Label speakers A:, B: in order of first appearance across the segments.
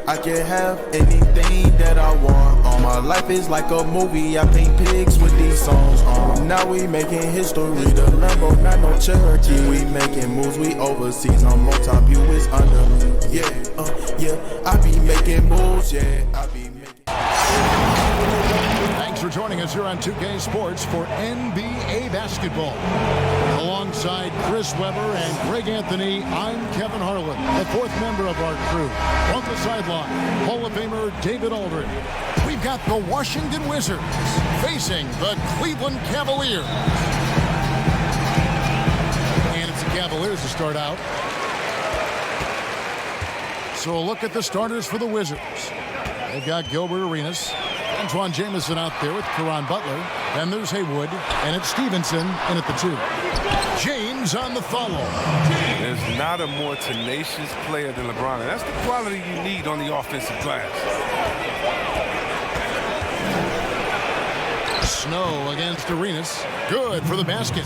A: I can have anything that I want. My life is like a movie, I paint pigs with these songs. Now we making history, the Lambo, not no Cherokee. We making moves, we overseas, I'm on top, you is under me. Yeah, I be making moves, yeah, I be making.
B: Thanks for joining us here on 2K Sports for NBA basketball. Alongside Chris Webber and Greg Anthony, I'm Kevin Harlan, the fourth member of our crew. From the sideline, Hall of Famer David Aldridge. We've got the Washington Wizards facing the Cleveland Cavaliers. And it's the Cavaliers to start out. So a look at the starters for the Wizards. They've got Gilbert Arenas, Antoine Jamison out there with Caron Butler. Then there's Haywood, and it's Stevenson in at the 2. James on the follow.
C: There's not a more tenacious player than LeBron, and that's the quality you need on the offensive glass.
B: Snow against Arenas. Good for the basket.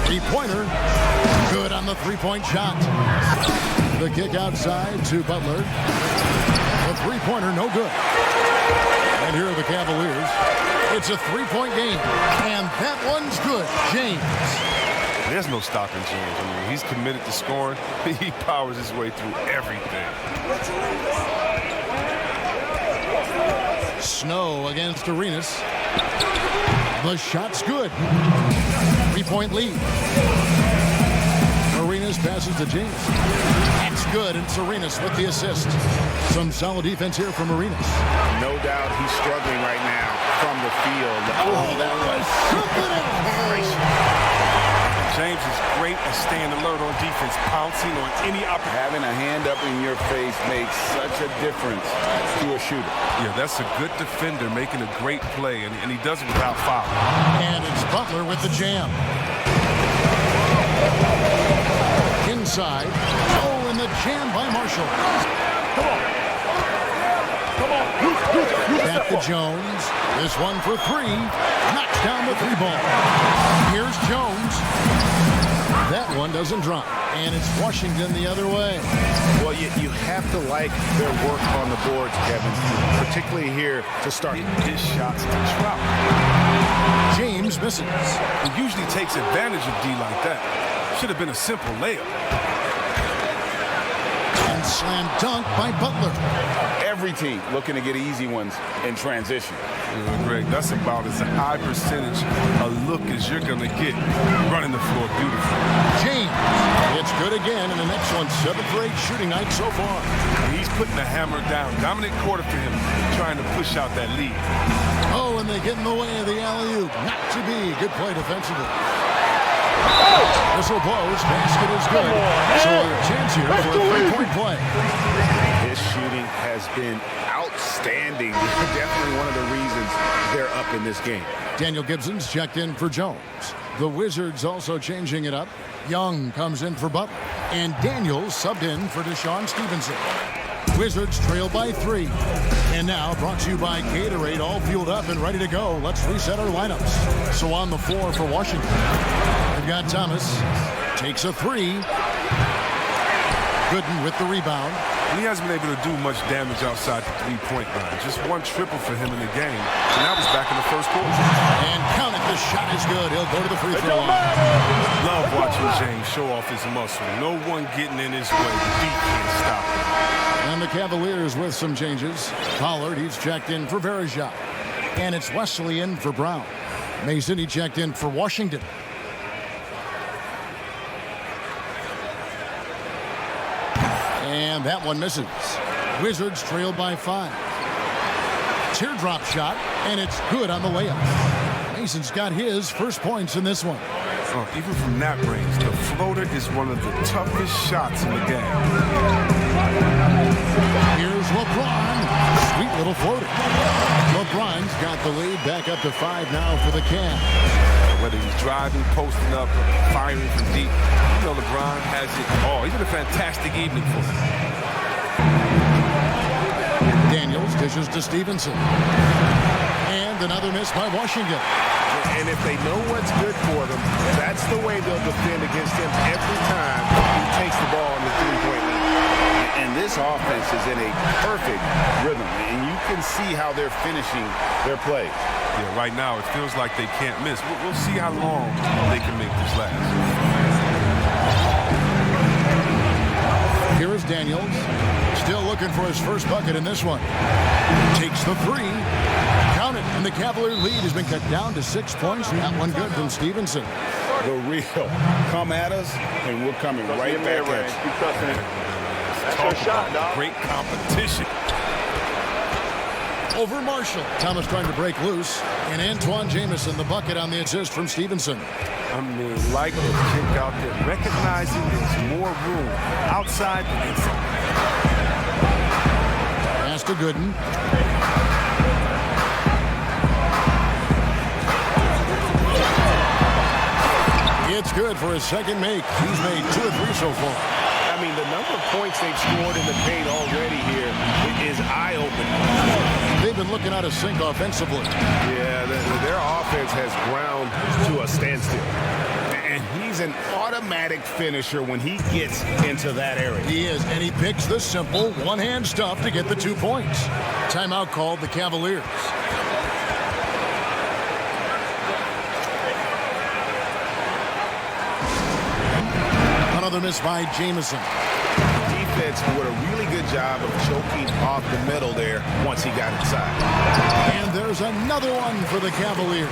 B: Three-pointer. Good on the three-point shot. The kick outside to Butler. The three-pointer, no good. And here are the Cavaliers. It's a three-point game, and that one's good. James.
C: There's no stopping James. I mean, he's committed to scoring. He powers his way through everything.
B: Snow against Arenas. The shot's good. Three-point lead. Arenas passes to James. That's good, and it's Arenas with the assist. Some solid defense here from Arenas.
D: No doubt he's struggling right now from the field. Oh, that was something else.
C: James is great at staying alert on defense, pouncing on any opportunity.
D: Having a hand up in your face makes such a difference to a shooter.
C: Yeah, that's a good defender making a great play, and he does it without foul.
B: And it's Butler with the jam. Inside. Oh, and the jam by Marshall. Come on. Back to Jones. This one for three. Knocks down the three ball. Here's Jones. That one doesn't drop. And it's Washington the other way.
D: Well, you have to like their work on the boards, Kevin, particularly here to start.
C: His shots to Trout.
B: James misses.
C: He usually takes advantage of D like that. Should have been a simple layup.
B: And slam dunk by Butler.
D: Every team looking to get easy ones in transition.
C: Greg, that's about as high percentage a look as you're going to get running the floor beautifully.
B: James, it's good again, and an excellent 7 for 8 shooting night so far.
C: He's putting the hammer down. Dominant quarter for him, trying to push out that lead.
B: Oh, and they get in the way of the alley-oop. Not to be. Good play defensively. Whistle blows. Basket is good. So a chance here for a three-point play.
D: His shooting has been outstanding. Definitely one of the reasons they're up in this game.
B: Daniel Gibson's checked in for Jones. The Wizards also changing it up. Young comes in for Butler. And Daniels subbed in for Deshaun Stevenson. Wizards trail by 3. And now brought to you by Gatorade, all fueled up and ready to go. Let's reset our lineups. So on the floor for Washington, we've got Thomas. Takes a 3. Gooden with the rebound.
C: He hasn't been able to do much damage outside the three-point line. Just one triple for him in the game. And now he's back in the first quarter.
B: And count it, the shot is good. He'll go to the free throw line.
C: Love watching James show off his muscle. No one getting in his way. The beat can't stop him.
B: And the Cavaliers with some changes. Pollard, he's checked in for Verejao. And it's Wesley in for Brown. Mason, he checked in for Washington. And that one misses. Wizards trail by 5. Teardrop shot, and it's good on the layup. Mason's got his first points in this one.
C: Even from that range, the floater is one of the toughest shots in the game.
B: Here's LeBron. Sweet little floater. LeBron's got the lead back up to 5 now for the Cavs.
C: Whether he's driving, posting up, firing from deep, you know LeBron has it all. He's been a fantastic evening for him.
B: Daniels dishes to Stevenson. And another miss by Washington.
D: And if they know what's good for them, that's the way they'll defend against him every time he takes the ball in the three-point line. this offense is in a perfect rhythm, and you can see how they're finishing their play.
C: Yeah, right now it feels like they can't miss. We'll see how long they can make this last.
B: Here is Daniels, still looking for his first bucket in this one. Takes the three. Count it, and the Cavalier lead has been cut down to 6 points. That one good from Stevenson.
D: The real come at us, and we're coming right back at you.
E: Keep trusting it. That's your shot, dog.
C: Great competition.
B: Over Marshall. Thomas trying to break loose. And Antoine Jamison, the bucket on the assist from Stevenson.
C: I mean, like this kick out there, recognizing there's more room outside than inside.
B: Pass to Gooden. It's good for his second make. He's made 2 of 3 so far.
D: I mean, the number of points they've scored in the paint already here is eye-opening.
B: They've been looking out of sync offensively.
D: Yeah, their offense has ground to a standstill. And he's an automatic finisher when he gets into that area.
B: He is, and he picks the simple one-hand stuff to get the 2 points. Timeout called the Cavaliers. Another miss by Jamison.
D: Defense did a really good job of choking off the middle there once he got inside.
B: And there's another one for the Cavaliers.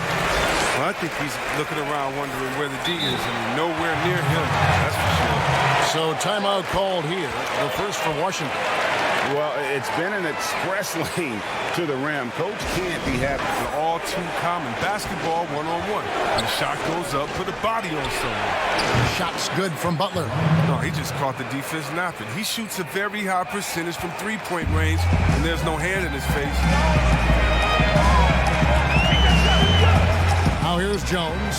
C: Well, I think he's looking around wondering where the D is, and nowhere near him, that's for sure.
B: So timeout called here, the first for Washington.
D: Well, it's been an express lane to the rim. Coach can't be happy.
C: An all too common basketball one-on-one. And the shot goes up, put a body on someone.
B: Shot's good from Butler.
C: No, he just caught the defense napping. He shoots a very high percentage from three-point range, and there's no hand in his face.
B: Now here's Jones.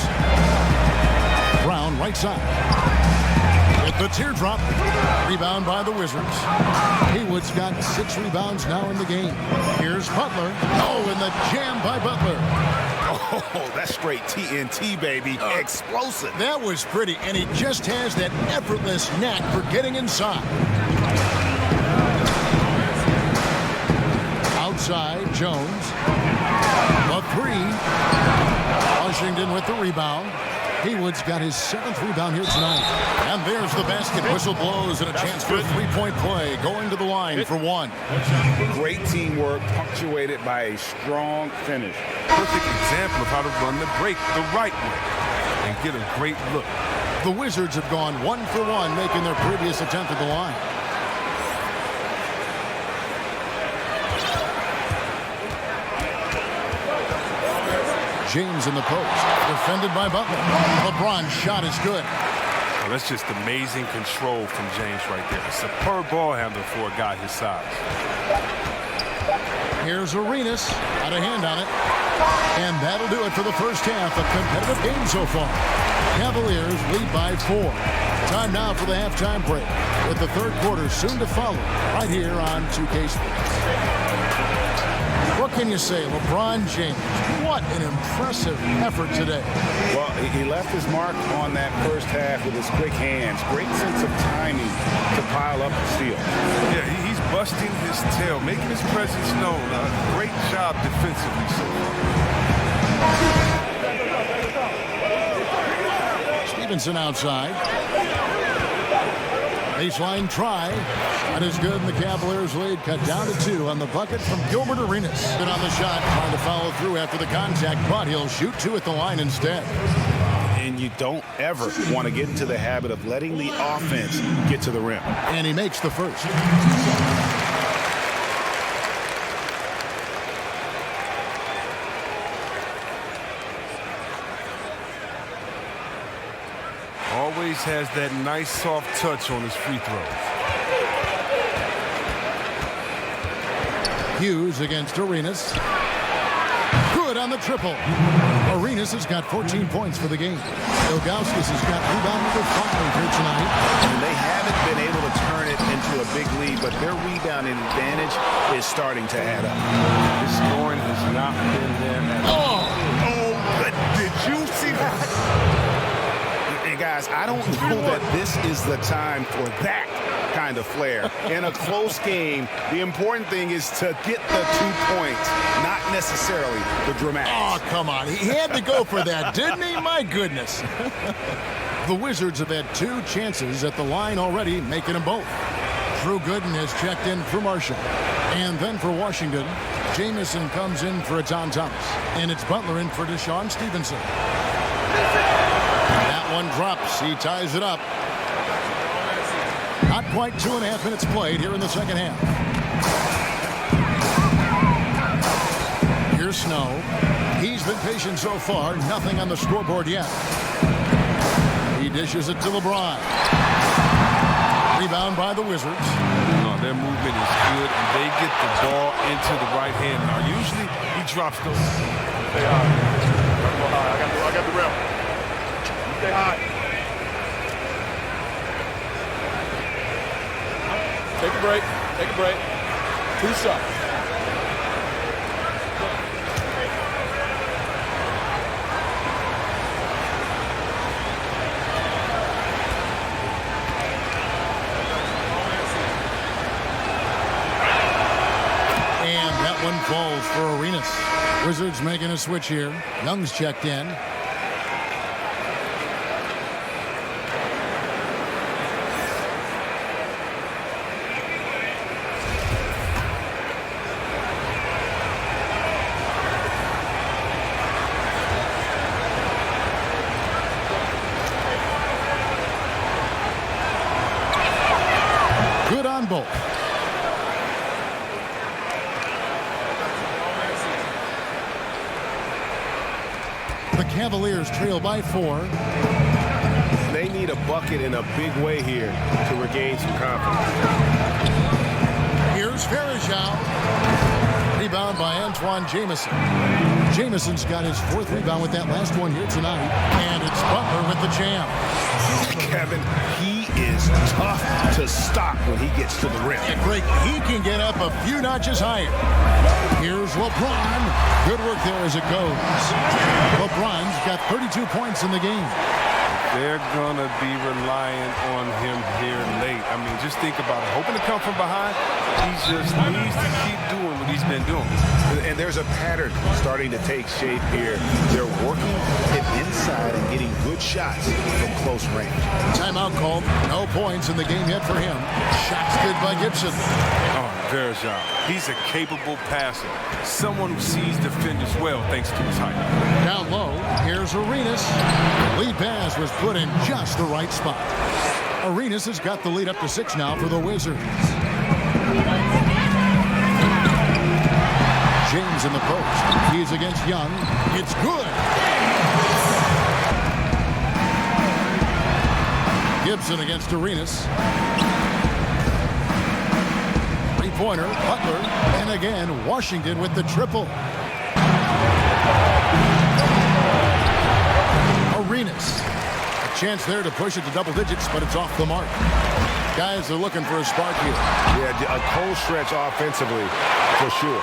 B: Brown right side. With the teardrop. Rebound by the Wizards. Haywood's got 6 rebounds now in the game. Here's Butler. Oh, and the jam by Butler.
D: Oh, that's straight TNT, baby. Explosive.
B: That was pretty, and he just has that effortless knack for getting inside. Outside, Jones. The 3. Washington with the rebound. Haywood's got his 7th rebound here tonight. And there's the basket. Whistle blows and a chance for a 3-point play. Going to the line for 1.
D: Great teamwork punctuated by a strong finish.
C: Perfect example of how to run the break the right way and get a great look.
B: The Wizards have gone 1 for 1, making their previous attempt at the line. James in the post. Defended by Butler. LeBron's shot is good.
C: Oh, that's just amazing control from James right there. A superb ball handler for a guy his size.
B: Here's Arenas. Got a hand on it. And that'll do it for the first half. A competitive game so far. Cavaliers lead by 4. Time now for the halftime break, with the third quarter soon to follow right here on 2K Sports. What can you say, LeBron James? What an impressive effort today.
D: Well, he left his mark on that first half with his quick hands. Great sense of timing to pile up the steal.
C: Yeah, he's busting his tail, making his presence known. Great job defensively so far.
B: Stevenson outside. Baseline try. That is good, and the Cavaliers lead cut down to 2 on the bucket from Gilbert Arenas. Good on the shot, trying to follow through after the contact, but he'll shoot 2 at the line instead.
D: And you don't ever want to get into the habit of letting the offense get to the rim.
B: And he makes the first.
C: Always has that nice soft touch on his free throws.
B: Hughes against Arenas. Good on the triple. Arenas has got 14 points for the game. Ilgauskas has got rebound number 5 here tonight.
D: And they haven't been able to turn it into a big lead, but their rebounding advantage is starting to add up.
C: His scoring has not been there at all.
D: But did you see that? And guys, I don't know that this is the time for that. kind of flair. In a close game, the important thing is to get the 2 points, not necessarily the dramatics.
B: Oh, come on. He had to go for that, didn't he? My goodness. The Wizards have had 2 chances at the line already, making them both. Drew Gooden has checked in for Marshall. And then for Washington, Jamison comes in for John Thomas. And it's Butler in for Deshaun Stevenson. That one drops. He ties it up. Not quite 2.5 minutes played here in the second half. Here's Snow. He's been patient so far. Nothing on the scoreboard yet. He dishes it to LeBRON. Rebound by the Wizards.
C: No, their movement is good, and they get the ball into the right hand. Now, usually he drops those.
E: Stay high. I got the rim. You stay high. Take a break. Take a break. 2 shots.
B: One falls for Arenas. Wizards making a switch here. Young's checked in. Good on both. The Cavaliers trail by 4.
D: They need a bucket in a big way here to regain some confidence.
B: Here's Verajao. Rebound by Antoine Jamison. Jamison's got his 4th rebound with that last one here tonight. And it's Butler with the jam.
D: Kevin, he is tough to stop when he gets to the rim.
B: Great. He can get up a few notches higher. Here's LeBron. Good work there as it goes. LeBron's got 32 points in the game.
C: They're going to be relying on him here late. I mean, just think about it. Hoping to come from behind, he just needs to keep doing what he's been doing.
D: And there's a pattern starting to take shape here. They're working it inside and getting good shots from close range.
B: Timeout called. No points in the game yet for him. Shots good by Gibson.
C: Oh, Verajao. He's a capable passer. Someone who sees defenders well thanks to his height.
B: Down low, here's Arenas. Lead pass was put in just the right spot. Arenas has got the lead up to 6 now for the Wizards. James in the post. He's against Young. It's good. Gibson against Arenas. Three-pointer, Butler, and again, Washington with the triple. Arenas. A chance there to push it to double digits, but it's off the mark. Guys are looking for a spark here.
D: Yeah, a cold stretch offensively, for sure.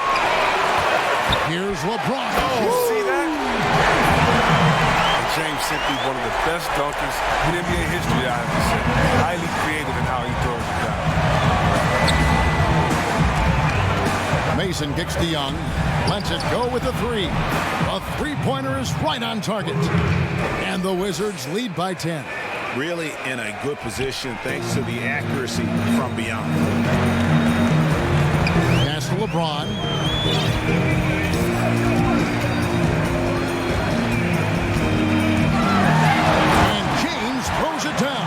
B: Here's LeBron.
C: You see that? James simply one of the best dunkers in NBA history, I have to say. Highly creative in how he throws it down.
B: Mason kicks to Young. Lets it go with a 3. A three-pointer is right on target. And the Wizards lead by 10.
D: Really in a good position thanks to the accuracy from beyond.
B: Pass to LeBron. And James throws it down.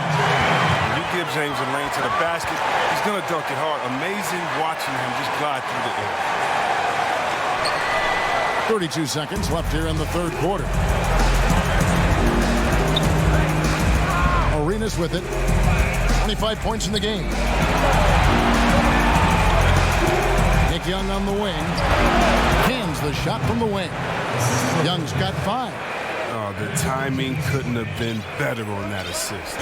C: You give James a lane to the basket, he's going to dunk it hard. Amazing watching him just glide through the air.
B: 32 seconds left here in the third quarter. Arenas with it. 25 points in the game. Nick Young on the wing. Hands the shot from the wing. Young's got 5.
C: Oh, the timing couldn't have been better on that assist.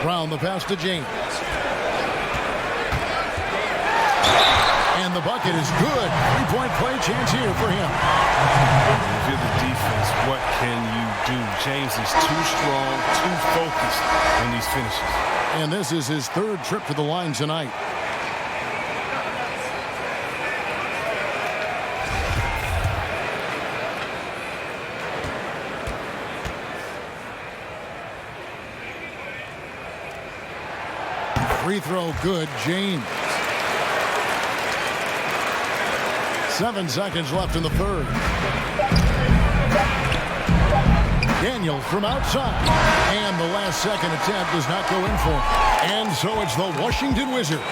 C: Brown the pass to James. And
B: And the bucket is good. Three-point play chance here for him.
C: If you're the defense, what can you do? James is too strong, too focused on these finishes.
B: And this is his third trip to the line tonight. Free throw good, James. 7 seconds left in the third. Daniels from outside. And the last second attempt does not go in for him. And so it's the Washington Wizards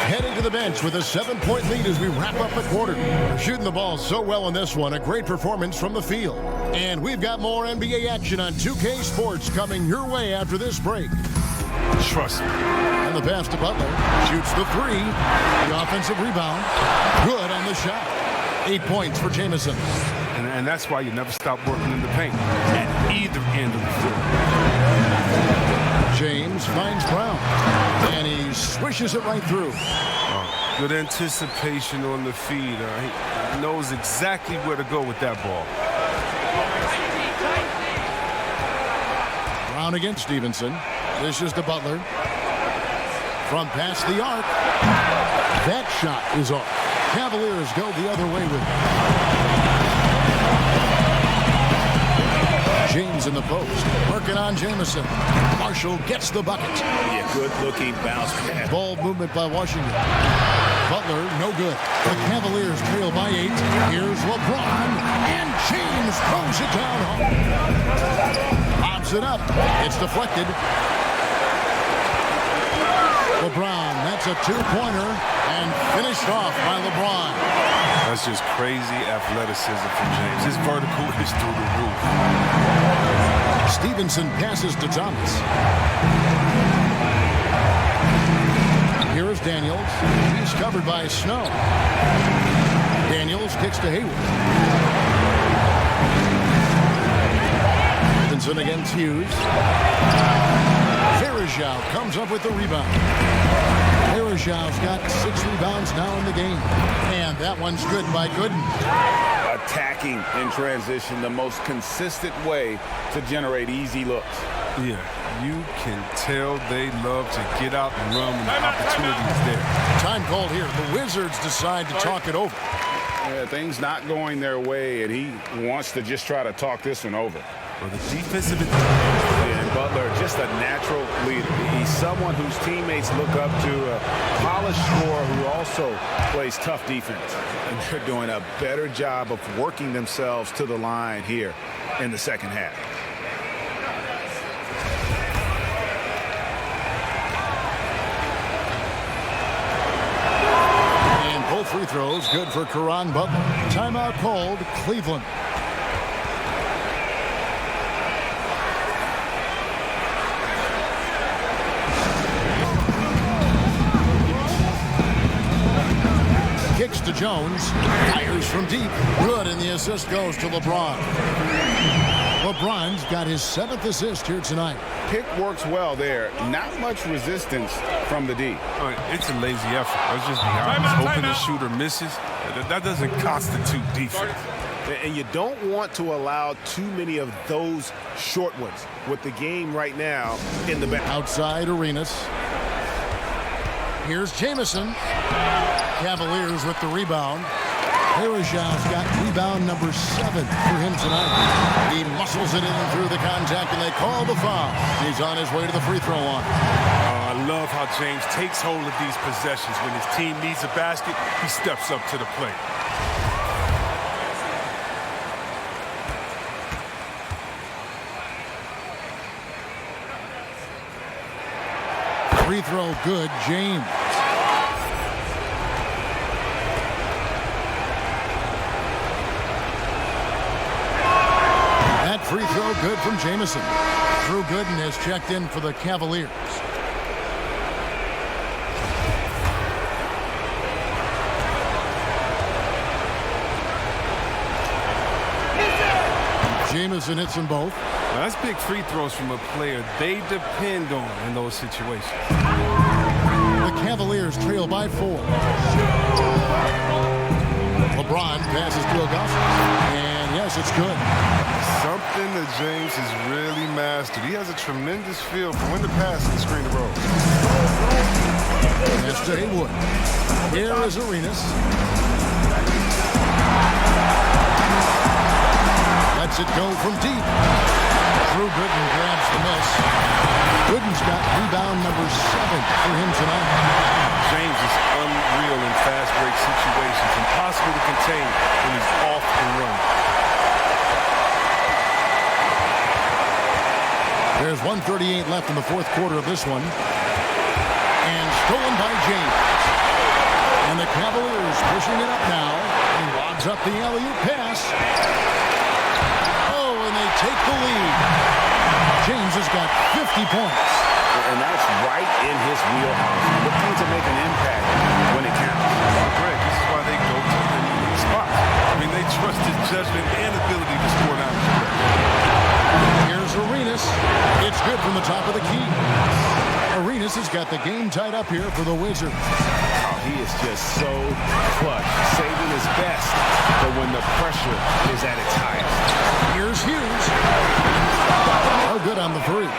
B: heading to the bench with a 7-point lead as we wrap up the quarter. Shooting the ball so well in this one. A great performance from the field. And we've got more NBA action on 2K Sports coming your way after this break.
C: Trust me.
B: And the pass to Butler. Shoots the three. The offensive rebound. Good on the shot. 8 points for Jamison.
C: And that's why you never stop working in the paint at either end of the floor.
B: James finds Brown. And he swishes it right through.
C: Good anticipation on the feed. He knows exactly where to go with that ball.
B: Brown against Stevenson. This is to Butler. From past the arc. That shot is off. Cavaliers go the other way with it. James in the post. Working on Jamison. Marshall gets the bucket.
D: Yeah, good-looking bounce pass.
B: Ball movement by Washington. Butler, no good. The Cavaliers trail by 8. Here's LeBron. And James throws it down home. Pops it up. It's deflected. LeBron, that's a two-pointer, and finished off by LeBron.
C: That's just crazy athleticism from James. His vertical is through the roof.
B: Stevenson passes to Thomas. Here is Daniels. He's covered by Snow. Daniels kicks to Hayward. Stevenson against Hughes. Verajao comes up with the rebound. Verajao's got 6 rebounds now in the game. And that one's good by Gooden.
D: Attacking in transition, the most consistent way to generate easy looks.
C: Yeah, you can tell they love to get out and run when the opportunity is there.
B: Time called here. The Wizards decide to talk it over.
D: Yeah, things not going their way, and he wants to just try to talk this one over.
C: Well, the defensive...
D: And Butler, just a natural leader. He's someone whose teammates look up to, a polished scorer who also plays tough defense. And they're doing a better job of working themselves to the line here in the second half.
B: And both free throws good for Caron Butler. Timeout called, Cleveland. Kicks to Jones. Fires from deep. Good, and the assist goes to LeBron. LeBron's got his 7th assist here tonight.
D: Pick works well there. Not much resistance from the D.
C: It's a lazy effort. Let's just be honest. Hoping the shooter misses. That doesn't constitute defense.
D: And you don't want to allow too many of those short ones with the game right now in the back.
B: Outside Arenas. Here's Jamison. Cavaliers with the rebound. Verajao's got rebound number 7 for him tonight. He muscles it in through the contact, and they call the foul. He's on his way to the free throw line.
C: I love how James takes hold of these possessions. When his team needs a basket, he steps up to the plate.
B: Free throw good, James. That free throw good from Jamison. Drew Gooden has checked in for the Cavaliers. Jamison hits them both.
C: Now, that's big free throws from a player they depend on in those situations.
B: The The Cavaliers trail by 4. LeBron passes to Augustus. And yes, it's good.
C: Something that James has really mastered. He has a tremendous feel for when to pass and screen the road.
B: That's to Haywood. Here is Arenas. Lets it go from deep. Drew Gooden grabs the miss. Gooden's got rebound number 7 for him tonight.
C: James is unreal in fast break situations. Impossible to contain when he's off and running.
B: There's 1:38 left in the fourth quarter of this one. And stolen by James. And the Cavaliers pushing it up now. He lobs up the alley-oop pass. Oh, and they take the lead. James has got 50 points.
D: And that's right in his wheelhouse. Looking to make an impact when it counts.
C: Greg, this is why they go to the spots. I mean, they trust his judgment and ability to score down the stretch.
B: Here's Arenas. It's good from the top of the key. Arenas has got the game tied up here for the Wizards.
D: Oh, he is just so clutch, saving his best for when the pressure is at its highest.
B: Here's Hughes. Oh, good on the three.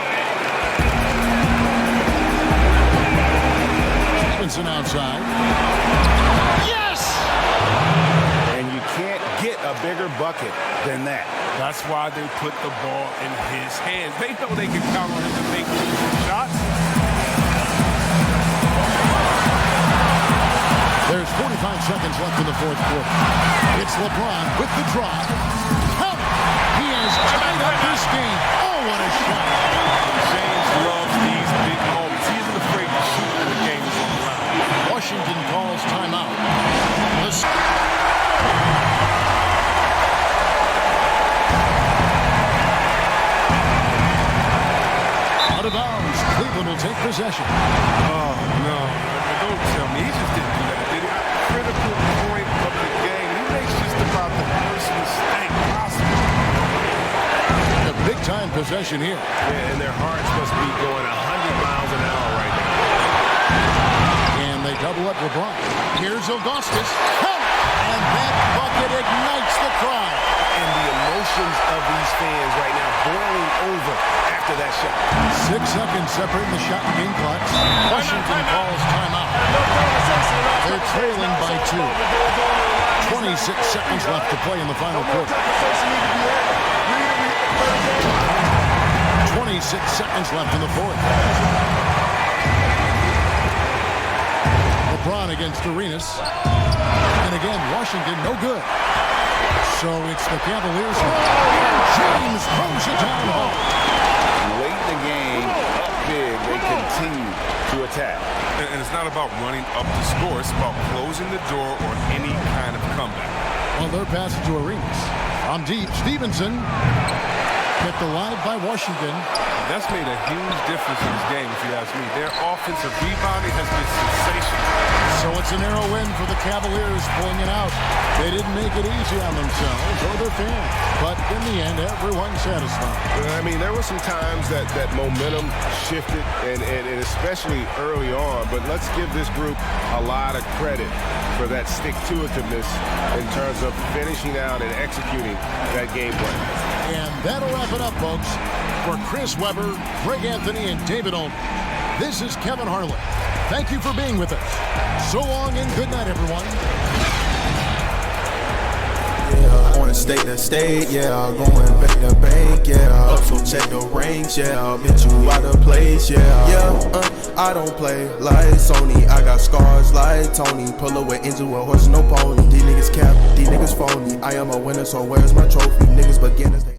B: Stevenson outside. Yes!
D: And you can't get a bigger bucket than that.
C: That's why they put the ball in his hands. They know they can count on him to make shots.
B: There's 45 seconds left in the fourth quarter. It's LeBron with the drive. Count! He has tied up this game. Oh, what a shot!
C: James loves these big moments. He isn't afraid to shoot when the game is on the line.
B: Washington calls timeout. Out of bounds. Cleveland will take possession.
C: Oh, no. Don't tell me. He just didn't do that, did he? Critical point of the game. He makes just about the worst mistake possible.
B: A big-time possession here.
D: Yeah, and their hearts must be going 100 miles an hour right now.
B: And they double up LeBron. Here's Augustus. And that bucket ignites the crowd.
D: And the emotions of these fans right now boiling over after that shot.
B: 6 seconds separating the shot and game clocks. Washington calls timeout. They're trailing by 2. 26 seconds left to play in the final quarter. 26 seconds left in the fourth. LeBron against Arenas. And again, Washington no good. So it's the Cavaliers. James throws it down home.
D: Late in the game, up big, they continue to attack.
C: And it's not about running up the score. It's about closing the door on any kind of comeback.
B: Well, they're passing to Arenas. From deep, Stevenson. Kept alive by Washington.
C: That's made a huge difference in this game, if you ask me. Their offensive rebounding has been sensational.
B: So it's a narrow win for the Cavaliers pulling it out. They didn't make it easy on themselves or their fans. But in the end, everyone's satisfied.
D: I mean, there were some times that momentum shifted, and especially early on. But let's give this group a lot of credit for that stick-to-itiveness in terms of finishing out and executing that game plan.
B: And that'll wrap it up, folks. For Chris Webber, Greg Anthony, and David Olman, this is Kevin Harlan. Thank you for being with us. So long and good night, everyone.
A: Yeah, on the state to state, yeah, I'm going back to bank, yeah. Also check the ranks, yeah, I'll bet you out of place, yeah. I don't play like Sony, I got scars like Tony. Pull away into a horse, no pony. These niggas cap, these niggas phony. I am a winner, so where's my trophy? Niggas beginners.